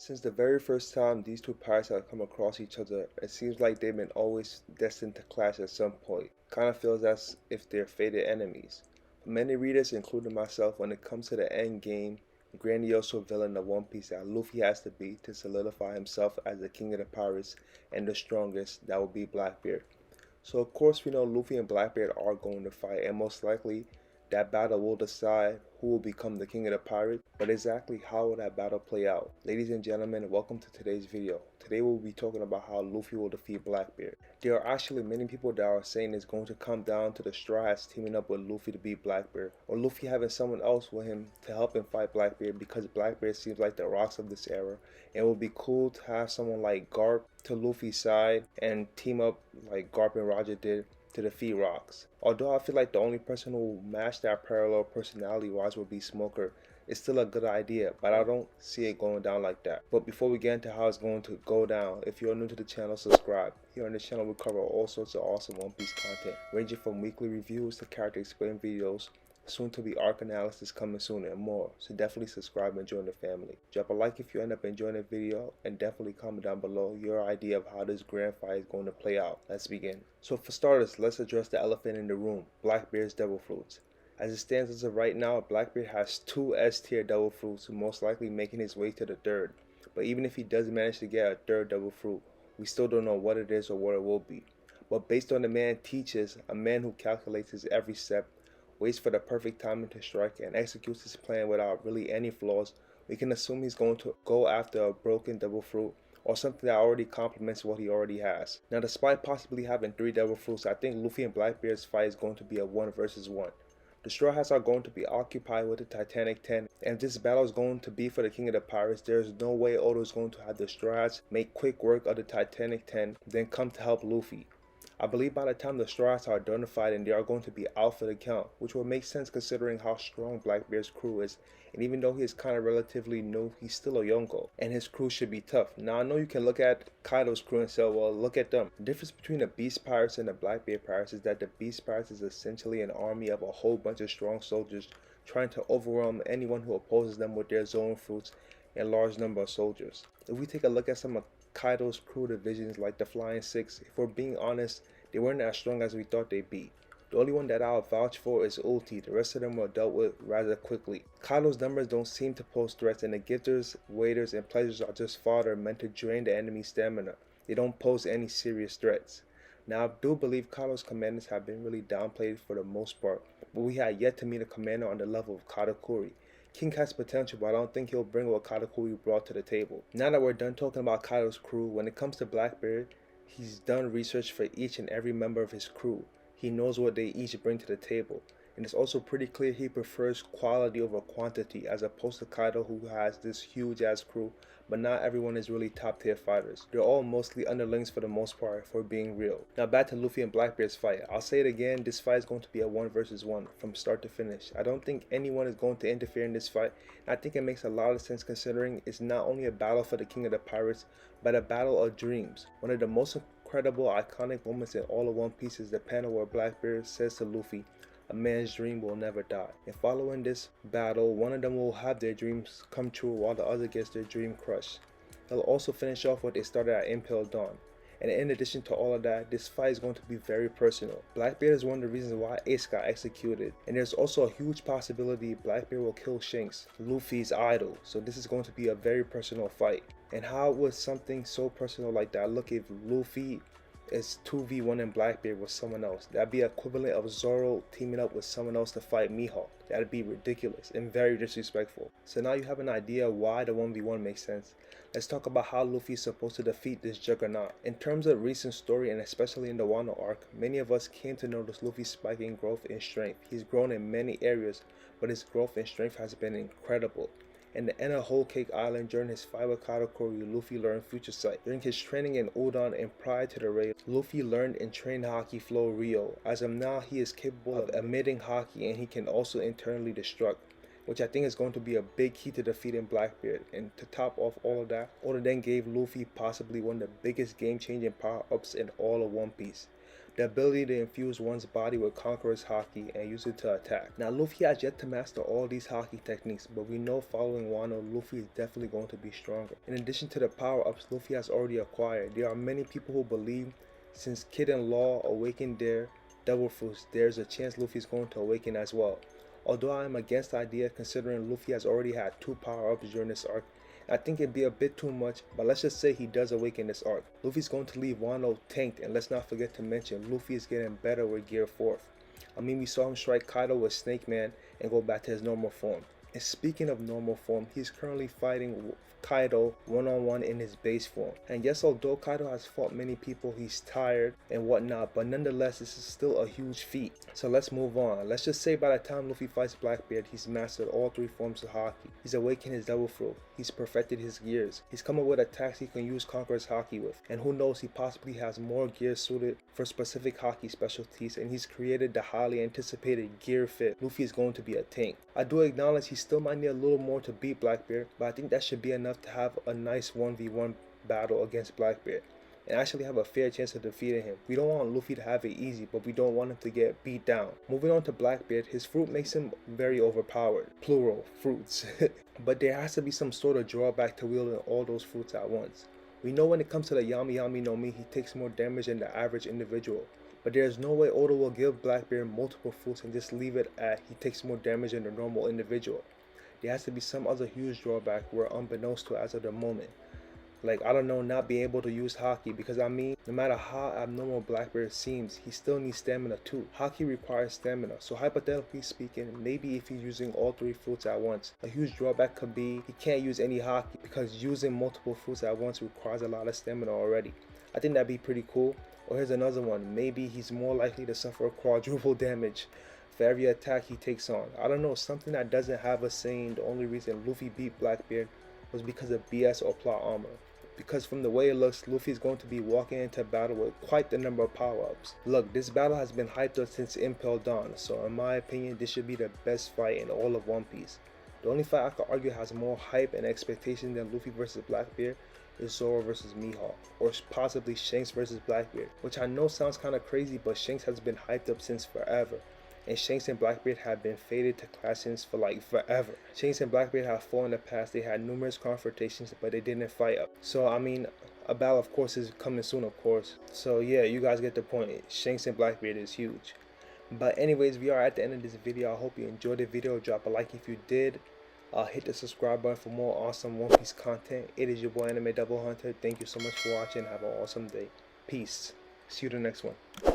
Since the very first time these two pirates have come across each other, it seems like they've been always destined to clash at some point. Kinda feels as if they're fated enemies. For many readers, including myself, when it comes to the end game, grandiose villain of One Piece that Luffy has to be to solidify himself as the king of the pirates and the strongest, that would be Blackbeard. So of course we know Luffy and Blackbeard are going to fight, and most likely that battle will decide who will become the king of the pirates, but exactly how will that battle play out? Ladies and gentlemen, welcome to today's video. Today we'll be talking about how Luffy will defeat Blackbeard. There are actually many people that are saying it's going to come down to the Straw Hats teaming up with Luffy to beat Blackbeard, or Luffy having someone else with him to help him fight Blackbeard, because Blackbeard seems like the rocks of this era, and it would be cool to have someone like Garp to Luffy's side and team up like Garp and Roger did to defeat Rocks. Although I feel like the only person who will match that parallel personality wise would be Smoker, it's still a good idea, but I don't see it going down like that. But before we get into how it's going to go down, if you're new to the channel, subscribe. Here on this channel we cover all sorts of awesome One Piece content, ranging from weekly reviews to character explain videos, soon to be arc analysis coming soon, and more. So definitely subscribe and join the family. Drop a like if you end up enjoying the video, and definitely comment down below your idea of how this grand fight is going to play out. Let's begin. So for starters, let's address the elephant in the room, Blackbeard's devil fruits. As it stands as of right now, Blackbeard has 2 S-tier devil fruits, most likely making his way to the 3rd. But even if he does manage to get a 3rd devil fruit, we still don't know what it is or what it will be. But based on the man teaches, a man who calculates his every step, waits for the perfect timing to strike, and executes his plan without really any flaws, we can assume he's going to go after a broken devil fruit or something that already complements what he already has. Now, despite possibly having 3 devil fruits, I think Luffy and Blackbeard's fight is going to be a 1 versus 1. The Straw Hats are going to be occupied with the Titanic 10, and if this battle is going to be for the King of the Pirates, there is no way Oda is going to have the Straw Hats make quick work of the Titanic 10, then come to help Luffy. I believe by the time the Straw Hats are identified and they are going to be out for the count, which will make sense considering how strong Blackbeard's crew is, and even though he is kind of relatively new, he's still a Yonko, and his crew should be tough. Now I know you can look at Kaido's crew and say, well, look at them. The difference between the Beast Pirates and the Blackbeard Pirates is that the Beast Pirates is essentially an army of a whole bunch of strong soldiers trying to overwhelm anyone who opposes them with their zone fruits and a large number of soldiers. If we take a look at some of Kaido's crew divisions like the Flying Six, if we're being honest, they weren't as strong as we thought they'd be. The only one that I'll vouch for is Ulti, the rest of them were dealt with rather quickly. Kaido's numbers don't seem to pose threats, and the gifters, waiters, and pleasures are just fodder meant to drain the enemy's stamina. They don't pose any serious threats. Now I do believe Kaido's commanders have been really downplayed for the most part, but we had yet to meet a commander on the level of Katakuri. King has potential, but I don't think he'll bring what Katakuri brought to the table. Now that we're done talking about Kaido's crew, when it comes to Blackbeard, he's done research for each and every member of his crew. He knows what they each bring to the table. And it's also pretty clear he prefers quality over quantity, as opposed to Kaido, who has this huge ass crew, but not everyone is really top tier fighters. They're all mostly underlings for the most part, for being real. Now back to Luffy and Blackbeard's fight. I'll say it again, this fight is going to be a 1 versus 1 from start to finish. I don't think anyone is going to interfere in this fight, and I think it makes a lot of sense considering it's not only a battle for the King of the Pirates, but a battle of dreams. One of the most incredible, iconic moments in all of One Piece is the panel where Blackbeard says to Luffy, "A man's dream will never die." And following this battle, one of them will have their dreams come true while the other gets their dream crushed. They'll also finish off what they started at Impel Dawn. And in addition to all of that, this fight is going to be very personal. Blackbeard is one of the reasons why Ace got executed. And there's also a huge possibility Blackbeard will kill Shanks, Luffy's idol. So this is going to be a very personal fight. And how would something so personal like that look if Luffy is 2v1 in Blackbeard with someone else? That'd be equivalent of Zoro teaming up with someone else to fight Mihawk. That'd be ridiculous and very disrespectful. So now you have an idea why the 1v1 makes sense. Let's talk about how Luffy is supposed to defeat this juggernaut. In terms of recent story, and especially in the Wano arc, many of us came to notice Luffy's spiking growth in strength. He's grown in many areas, but his growth in strength has been incredible. In the end of Whole Cake Island, during his fight with Katakuri, Luffy learned Future Sight. During his training in Udon and prior to the raid, Luffy learned and trained Haki Flow Rio. As of now, he is capable of emitting Haki, and he can also internally destruct, which I think is going to be a big key to defeating Blackbeard. And to top off all of that, Oda then gave Luffy possibly one of the biggest game-changing power-ups in all of One Piece. the ability to infuse one's body with Conqueror's Haki and use it to attack. Now Luffy has yet to master all these Haki techniques, but we know following Wano, Luffy is definitely going to be stronger. In addition to the power-ups Luffy has already acquired, there are many people who believe since Kid and Law awakened their devil fruits, there's a chance Luffy is going to awaken as well. Although I am against the idea considering Luffy has already had 2 power-ups during this arc, I think it'd be a bit too much, but let's just say he does awaken this arc. Luffy's going to leave Wano tanked, and let's not forget to mention Luffy is getting better with Gear 4th. I mean, we saw him strike Kaido with Snake Man and go back to his normal form. And speaking of normal form, he's currently fighting Kaido one-on-one in his base form. And yes, although Kaido has fought many people, he's tired and whatnot, but nonetheless, this is still a huge feat. So let's move on. Let's just say by the time Luffy fights BlackBeard, he's mastered all 3 forms of Haki. He's awakened his devil fruit. He's perfected his gears. He's come up with attacks he can use Conqueror's Haki with. And who knows, he possibly has more gears suited for specific Haki specialties, and he's created the highly anticipated Gear Fit. Luffy is going to be a tank. I do acknowledge he still might need a little more to beat BlackBeard, but I think that should be enough to have a nice 1v1 battle against BlackBeard and actually have a fair chance of defeating him. We don't want Luffy to have it easy, but we don't want him to get beat down. Moving on to BlackBeard, his fruit makes him very overpowered. Plural, fruits. But there has to be some sort of drawback to wielding all those fruits at once. We know when it comes to the Yami Yami no Mi, he takes more damage than the average individual. But there is no way Oda will give BlackBeard multiple fruits and just leave it at he takes more damage than the normal individual. There has to be some other huge drawback we're unbeknownst to as of the moment. Like, I don't know, not being able to use Haki, because I mean, no matter how abnormal BlackBeard seems, he still needs stamina too. Haki requires stamina, so hypothetically speaking, maybe if he's using all 3 fruits at once, a huge drawback could be he can't use any Haki because using multiple fruits at once requires a lot of stamina already. I think that'd be pretty cool. Or here's another one, maybe he's more likely to suffer quadruple damage for every attack he takes on. I don't know, something that doesn't have us saying the only reason Luffy beat BlackBeard was because of BS or plot armor. Because from the way it looks, Luffy is going to be walking into battle with quite the number of power-ups. Look, this battle has been hyped up since Impel Dawn, so in my opinion, this should be the best fight in all of One Piece. The only fight I could argue has more hype and expectation than Luffy vs BlackBeard is Zoro vs Mihawk, or possibly Shanks vs BlackBeard, which I know sounds kind of crazy, but Shanks has been hyped up since forever. And Shanks and BlackBeard have been faded to clashings for like forever. Shanks and BlackBeard have fought in the past, they had numerous confrontations, but they didn't fight up. So I mean, a battle of course is coming soon, of course. So yeah, you guys get the point. Shanks and BlackBeard is huge. But anyways, we are at the end of this video. I hope you enjoyed the video. Drop a like if you did. Hit the subscribe button for more awesome One Piece content. It is your boy Anime Double Hunter. Thank you so much for watching. Have an awesome day. Peace. See you the next one.